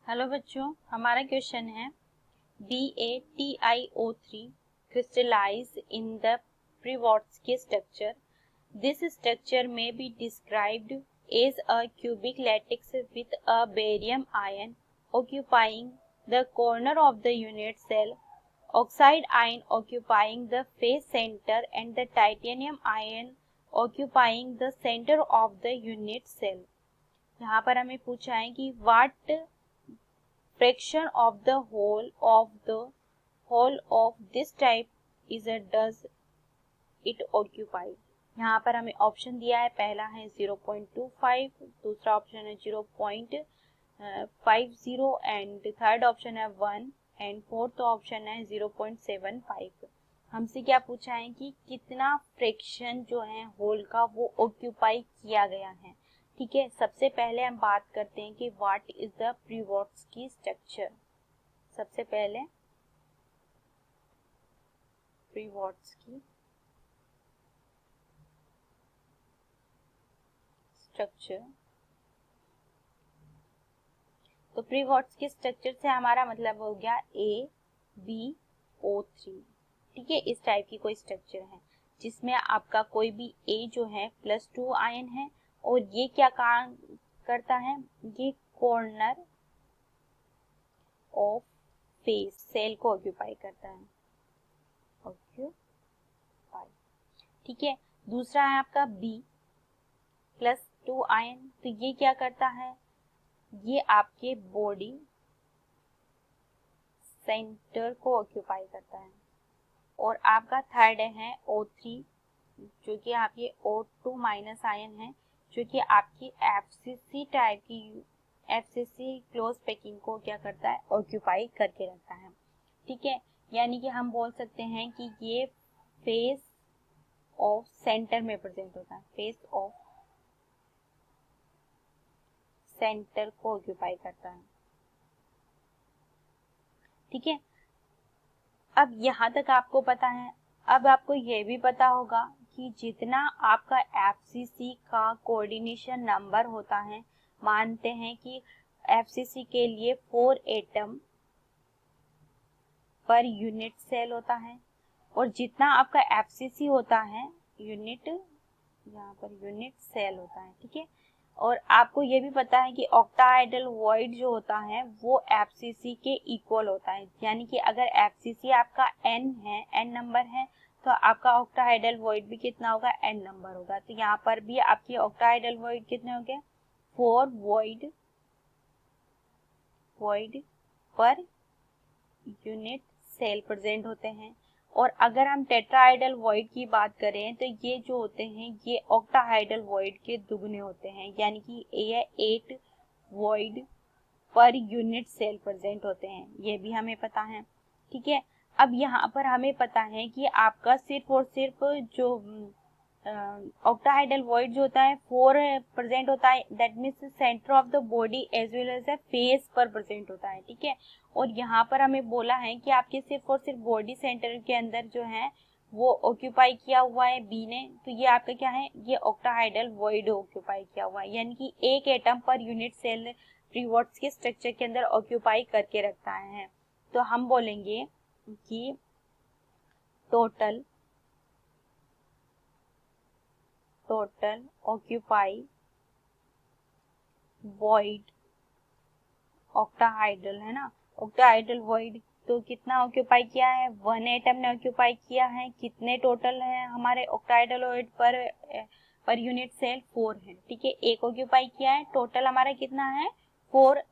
Hello बच्चों, हमारा question है BaTiO3 crystallize in the Pravotsky structure. This structure may be described as a cubic lattice with a barium ion occupying the corner of the unit cell, oxide ion occupying the face center and the titanium ion occupying the center of the unit cell. यहाँ पर हमें पूछा है कि what fraction of the whole of this type is a does it occupy. यहाँ पर हमें option दिया है, पहला है 0.25, दूसरा ऑप्शन है 0.50 एंड थर्ड ऑप्शन है 1 एंड फोर्थ ऑप्शन है 0.75. हमसे क्या पूछा है कि कितना फ्रैक्शन जो है होल का वो ऑक्यूपाई किया गया है. ठीक है, सबसे पहले हम बात करते हैं कि व्हाट इज द प्रिवोत्स्की स्ट्रक्चर. सबसे पहले प्रिवोत्स्की स्ट्रक्चर. तो प्रिवोत्स्की स्ट्रक्चर से हमारा मतलब हो गया AbO3. ठीक है, इस टाइप की कोई स्ट्रक्चर है जिसमें आपका कोई भी A जो है +2 आयन है और ये क्या काम करता है, ये कॉर्नर ऑफ फेस सेल को ऑक्यूपाई करता है. ऑक्यूपाई. ठीक है, दूसरा है आपका B+2 आयन. तो ये क्या करता है, ये आपके बॉडी सेंटर को ऑक्यूपाई करता है. और आपका थर्ड है O3 जो कि आपके O2- आयन है जो कि आपकी FCC टाइप की FCC क्लोज पैकिंग को क्या करता है, ऑक्यूपाई करके रखता है. ठीक है, यानी कि हम बोल सकते हैं कि ये फेस ऑफ सेंटर में प्रेजेंट होता है. फेस ऑफ सेंटर को ऑक्यूपाई करता है. ठीक है, अब यहाँ तक आपको पता है. अब आपको यह भी पता होगा कि जितना आपका FCC का कोऑर्डिनेशन नंबर होता है, मानते हैं कि FCC के लिए 4 एटम पर यूनिट सेल होता है और जितना आपका FCC होता है यूनिट, यहाँ पर यूनिट सेल होता है. ठीक है, और आपको ये भी पता है कि ऑक्टाहेड्रल वॉइड जो होता है वो FCC के इक्वल होता है. यानी कि अगर FCC आपका n है, n नंबर है, तो आपका ऑक्टाहेड्रल वॉइड भी कितना होगा, n नंबर होगा. तो यहाँ पर भी आपकी ऑक्टाहेड्रल वॉइड कितने होंगे, 4 void per unit cell present होते हैं. और अगर हम टेट्राहेड्रल वॉइड की बात करें तो ये जो होते हैं ये ऑक्टाहेड्रल वॉइड के दुगने होते हैं. यानी कि ये 8 void per unit cell present होते हैं, ये भी हमें पता है. ठीक है, अब यहाँ पर हमें पता है कि आपका सिर्फ और सिर्फ जो ऑक्टाहेड्रल वॉइड जो होता है 4 प्रेजेंट होता है. That means centre of the body as well as face पर प्रेजेंट होता है. ठीक है, और यहाँ पर हमें बोला है कि आपके सिर्फ और सिर्फ बॉडी सेंटर के अंदर जो है वो ऑक्यूपाई किया हुआ है बी ने. तो ये आपका क्या है, ये ऑक्टाहेड्रल वॉइड ऑक्यूपाई किया हुआ है. यानी कि एक एटम पर यूनिट सेल प्रिवोत्स्की स्ट्रक्चर के अंदर ऑक्यूपाई करके रखता है. तो हम बोलेंगे कि टोटल ऑक्यूपाई वॉइड ऑक्टाहाइड्रल है ना, ऑक्टाहाइड्रल वॉइड तो कितना ऑक्यूपाई किया है, 1 एटम ने ऑक्यूपाई किया है. कितने टोटल है हमारे octahedral void per unit cell, 4 है. ठीक है, एक ऑक्यूपाई किया है, टोटल हमारा कितना है, 4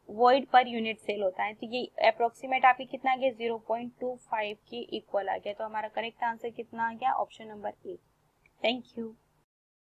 वॉइड पर यूनिट सेल होता है. तो ये अप्रोक्सीमेट आपके कितना आ गया, 0.25 के इक्वल आ गया. तो हमारा करेक्ट आंसर कितना आ गया, option number A. Thank you.